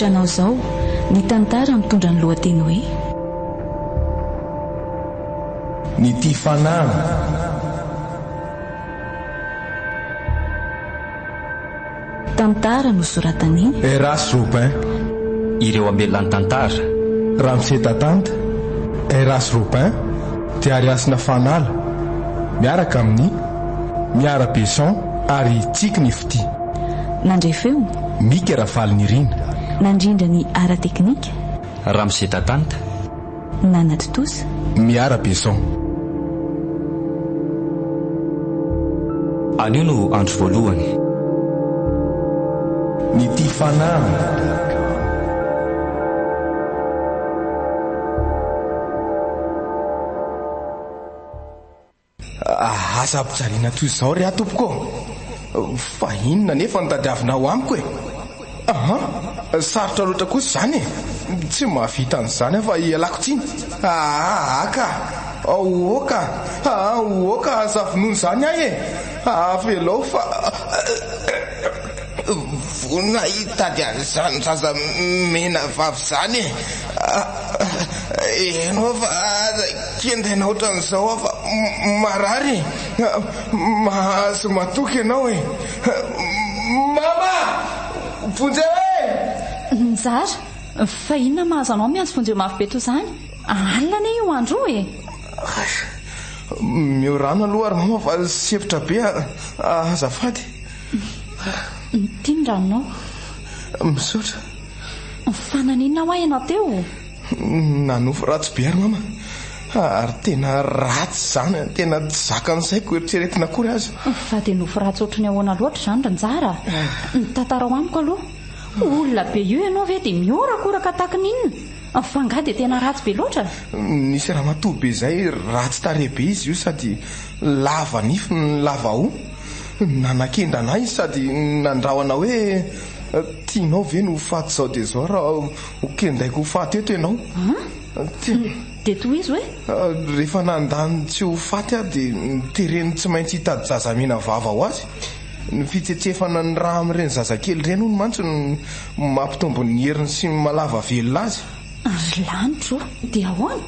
hitranao zao ny tantara mitondra ny lohateny hoe NITIA FANAHY. tantara nosoratany Eras Robin ireo amelan'ny tantara Ramsetatanta Eras Robin dia ariasina fanala miaraka amin'ny miara-beson ary tsika ny fiti nandray feo mika ravaliny irina nandrindra ny ara teknika Ramsetatanta nanatotosa miara-beson. anio no andro voalohany NITIA FANAHY. Asa ampijaliana toy izao ry atompoko fa inona nefa nitadiavinao amiko e. Aha, sarotra loatra kosa izany e, tsy mahavita an'izany fa ialako tsiny. Aka oka azavinono izany ahy e. Avelao fa vona hitady an'izany zaza mena vavy izany e. Enao fa kendaina ohatran'izao afa marary, mahazo matoky ianao e. Mama vonjeo e. Nzara fa inona mahazo anao miantso vonjeo mafy be toy izany? Alina anie io andro e. Miorano aloha ary mama fa sevitra be azafady. Tiany ranonao misaotra. Fananinona ho ahy ianao teo? Nanofo ratsy be ary mama, ary tena ratsy izany, tena tsy zakan'izayko eritreretina akory azy. Fa dia nofo ratsy ohatry ny ahoana loatra izany Ranjara. Tantara ho amiko aloha, olona be io ianao ve dia miorakoraka tahaka n'inona? Fa nga dia tena ratsy be loatra. Nisy raha matoa be izay ratsy tarehy be izy io, sady lava nify ny lava ho. Nanakendra anahy sady nandrahona hoe tianao ve no faty zao dia zao raha hokendaiko ho faty eto ianao. Dia toy izy hoe? Rehefa nandany tsy ho faty aho dia nitereny tsy maintsy hitady zazamena vava ho azy. Ny fitsetsefana ny raha amin'ireny zazakely ireny hono mantsy no mampitombo ny heriny sy malava velona azy. Ary lanitro dia ahoana?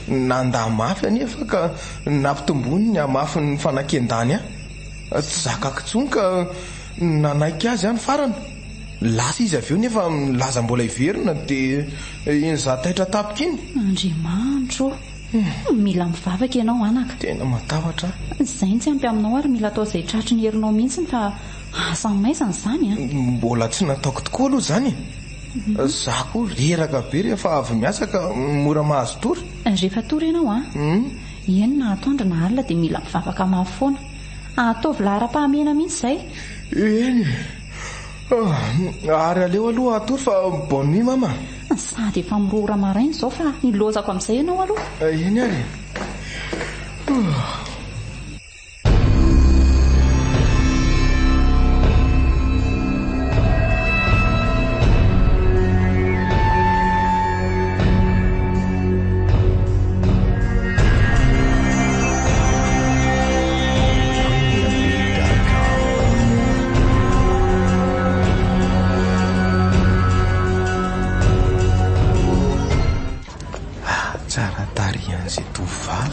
Nanda mafy anefa ka nampitombony ny hamafy ny fanakendany ahy. Tsy zakako tsony ka nanaiky azy any farana. Lasa izy avy eo nefa milaza mbola iverina dia inzataitra tapika iny. Andriamanitro, mila mivavaka ianao anaka. Tena matavatra. Izay tsy ampy aminao ary mila atao izay tratry ny herinao mihitsy fa asa maizana izany a. Mbola tsy nataoko tokoa aloha izany. Za koa reraka be rehefa avy miasa ka mora mahazo tory. Rehefa tory ianao a? Enina atoandro na alina dia mila mivavaka mafy foana. Tovolahy ara-pahamena mihitsy izay. Eny ary aleo aloha atory fa bonne nuit mama. Sady efa mirora maraina izao fa nilozako amin'izay ianao aloha. Eny ary.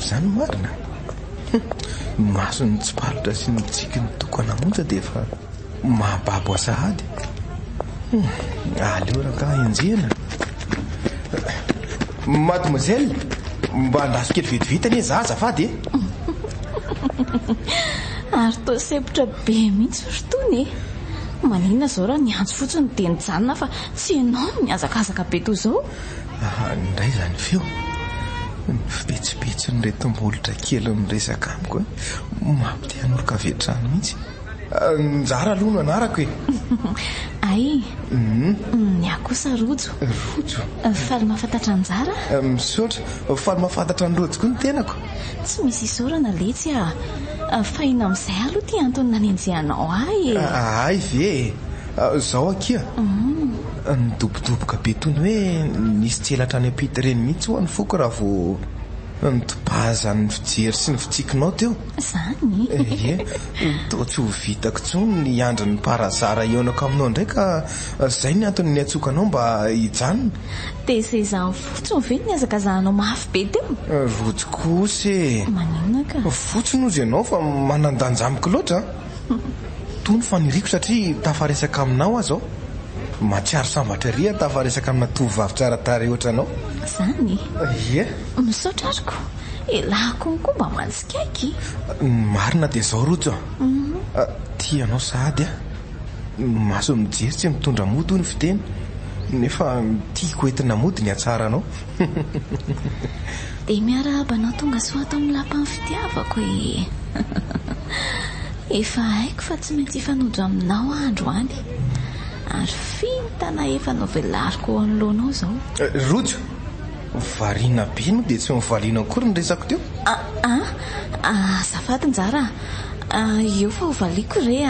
Zany marina masony tsy palitra sy ny tsiky ny tokana monja dia efa mahababo asahady. Aleo raka enjehana. Mademoiselle, mba andaso kely vetivita anie za azafady e. Ary toa sepotra be mihitsy rotony e. Maninona zao raha niantso fotsiny dia nijanona fa tsy ianao no miazakazaka be toy izao. Ndray zany feo fipetsipetsy ny retom-bolitra kely miresaka amiko mampite hanoroka vetrano mihitsy. Njara aloha no anarako e. Ay, ny akosa rojo. Faly mahafantatra anjara? Misaotra, faly mahafantatra ny rojo koa ny tenako. Tsy misy isorana letsy fa ina amin'izay aloha ty antony nanenjehanao ahy e. Ay ve, zao akia nidobodoboka be tony hoe nisy tselatra any ampita ireny mihitsy ho an'ny foko raha vao nitopahazany ny fijery sy ny fitsikinao teo. Zany toa tsy ho vitako tsony ny andro ny parazara eonako aminao ndraika, zay ny antony ny atsokanao mba hijanona. dia izay zany fotsiny ve ny azakazahanao mafy be teo? Rojo kosa maninona ka? fotsiny ozy ianao fa manandanjamiko loatra. Tony faniriko satria tafaresaka aminao azy ao. Matsiaro sambatra ria tafaresaka amina tovovavy tsara tare ohatranao. Zany misaotra ariko elako koa mba mansikaiky. Marina dia zao rojo tianao sady maso mijery tsy mitondra mody ny fiteny, nefa tiako entina mody ny atsaranao. dia miarabanao tonga soa atao amin'ny lapan'ny fitiavako efa haiko fa tsy maintsy hifanodro aminao andro any, ary fintana efa novelariko anoloanao zao. Rojo variana be no dia tsy mivaliana akory ny resako teo. Azafady njara, eo fa hovaliako re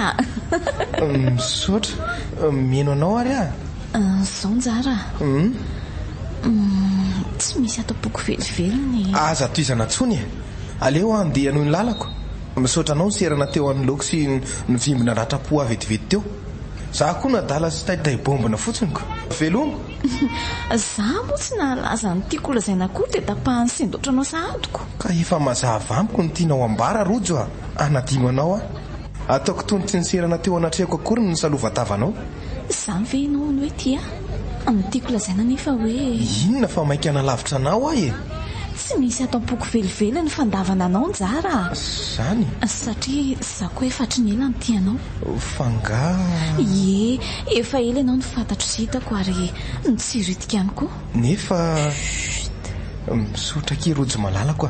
misaotra, mieno anao ary zao njara. Tsy misy atao boky velivelony. Aza toizana ntsony aleo andeha noho ny lalako. Misaotra anao serana teo amin'ny laoko sy ny vimbina ratrapo avetivety teo. Za koa nadala sy taitabombina fotsiny ko velomo. Za moa tsy nahalaza ny tiako lazaina akory dia tapahany sendotranao sahadiko. Ka efa mazava amiko ny tianao ambara rojo anadino anao ataoko tony tsy niserana teo anatrehako akory ny salova-tavanao. Zany ve ianao ny hoe tia ny tiako lazaina nefa hoe inona fa mainka analavitra anao tsy misy atao boky velively ny fandavana anao njara. Zany satria za koa efa hatry ny ela ny tianao. Fanga efa ela ianao ny fantatro sy hitako ary nitsiritika ihany koa. Nefa misotra kely rojo malalako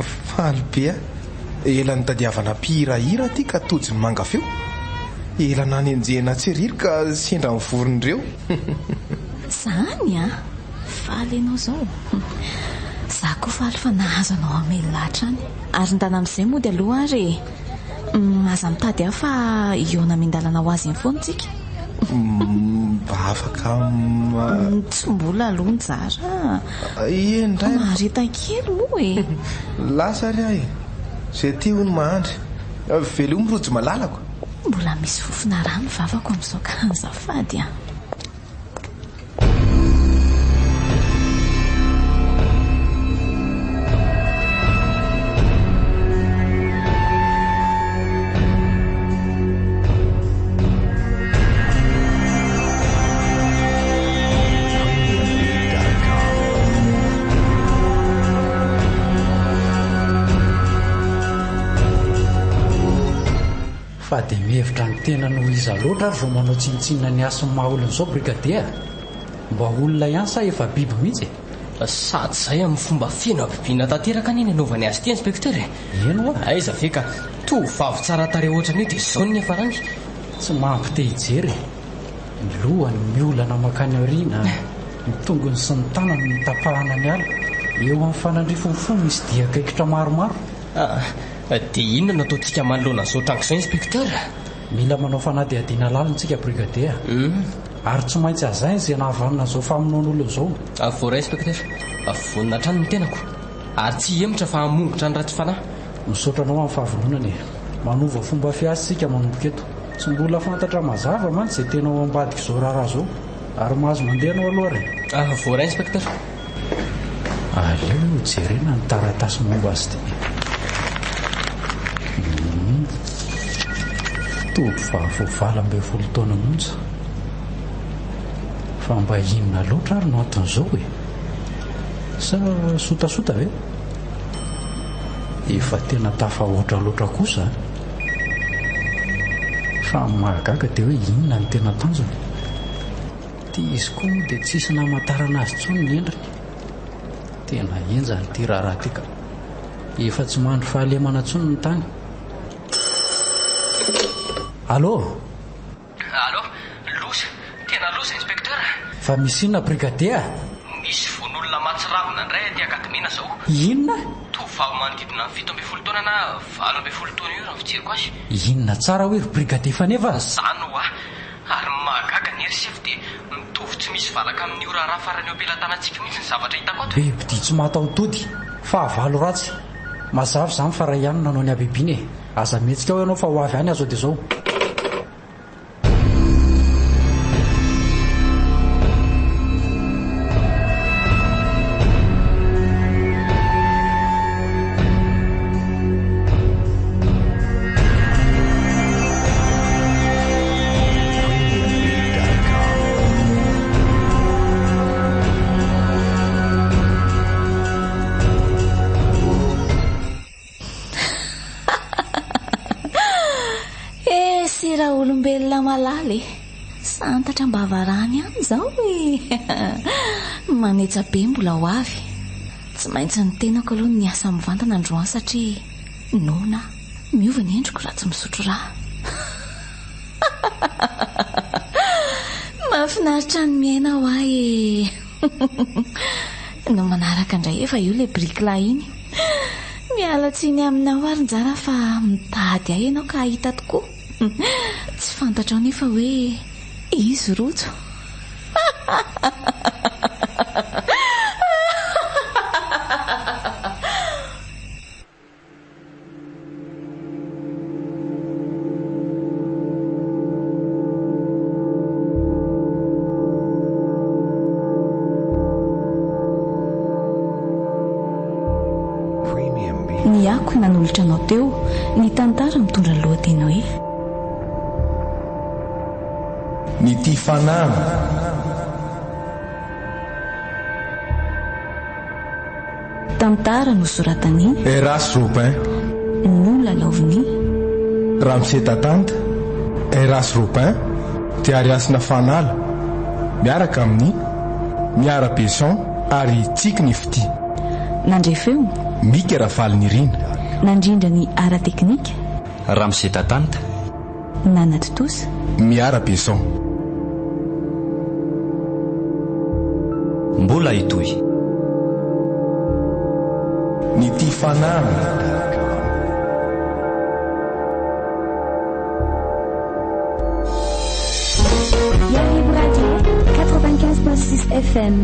faly be ela nitadiavana mpihirahira ty ka tojy ny manga feo. Ela nanenjehana tsiriry ka sendra mivorony ireo. Zany faly ianao zao. Za koa faly fa nahazo anao amelatra any, ary ndana amin'izay moa dia aloha ary aza mitady aho fa iona mindalana ho azy iny foana tsika. Mba afaka tsy mbola aloha njara ndray marita kely moa lasa ry zay ty ho ny mahandry velomo rojo malalako. Mbola misy fofona rano vavako amin'izao ka anzafady fa dia mihevitra ny tena no iza loatra ary vao manao tsinitsinina ny asiny mahaolon'izao brigadia. Mba olona ihany sa efa biby mihitsy sady zay amin'ny fomba fiaina bibiana tanteraka ny nanaovany azy ty inspektera eno aiza ve ka tovavy tsara tare ohatrany dia zao ny efarany tsy mampite hijery. Ny lohany miolana makany aoriana, ny tongony sy ny tanany mitapahana ny ala, eo amin'ny fanandrifofony misy diakaikitra maromaro. dia inona nataontsika manoloana an'izao trango izao inspektera? Mila manao fanadihadiana lalintsika brigadia, ary tsy maintsy azainy izay nahavanona izao famonoan'olo izao. Voaray inspektera, vonina trano ny tenako ary tsy hemotra fa hamongotra ny ratsy fanahy. Misaotra anao amin'ny fahavononany, manova fomba fiasitsika manomboka eto. Tsy mbola fantatra mazava mantsy izay tena ao ambadika izao raharaha izao, ary mahazo mandeha anao aloha ry. Voaray inspektera. Aleo jerena ny taratasy momba azy ty. Tovovavy 20 taona monja, fa mba inona loatra ary no anton'izao sa sotasota ve? Efa tena tafahoatra loatra kosa, fa mahagaga dia hoe inona ny tena tanjony. Ty izy koa moa dia tsisy namantarana azy tsony ny endriny. Tena enjany ty raharaha ty ka efa tsy mandry fahalemana tsony ny tany. Allô, losa, tena losa inspektera. fa misy inona brigadia? Misy von'olona matsiravina indray aty akademina zao. Inona? Tovavy manodidina ny 17 taona na 18 taona io raha fijeriko azy. Inona tsara hoe brigadia fa nefa? Zany ho ary mahagaga ny ery sefo dia mitovy tsy misy valaka amin'ny ora raha farany eo ampelantanantsika mihitsy ny zavatra hitako ato. Bebidi tsy mataotody, fahavalo ratsy mazavy zany fa ray ihany nanao ny abibiny e. Aza mihetsika ao ianao fa ho avy any azo dia zao. Raha olombelona malaly santatra mbavarany any izao e. Manetsa be mbola ho avy. Tsy maintsy ny tenako aloha ny asa mivantana androany satria nona miova ny endriko raha tsy misotro raha. Mahafinaritra ny miaina ho ahy e. No manaraka indray efa io le brikla iny. Miala tsiny aminao ary njara fa mitady ahy ianao ka hahita tokoa. Tsy fantatra nefa hoe izy rojo. Ny ako nanolotra anao teo ny tantara mitondra ny lohateny hoe NITIA FANAHY. Tantara nosoratany Eras-Robin nolalaoviny Ramsetatanta Eras-Robin dia ariasina fanala miaraka amin'ny miara-beson ary tsiky ny fiti. nandrefeo mika rahavaliny irina nandrindra ny ara teknika Ramsetatanta nanatotosa miara-beson. mbola itoy NITIA FANAHY. IARIVO Radio 95.6 FM.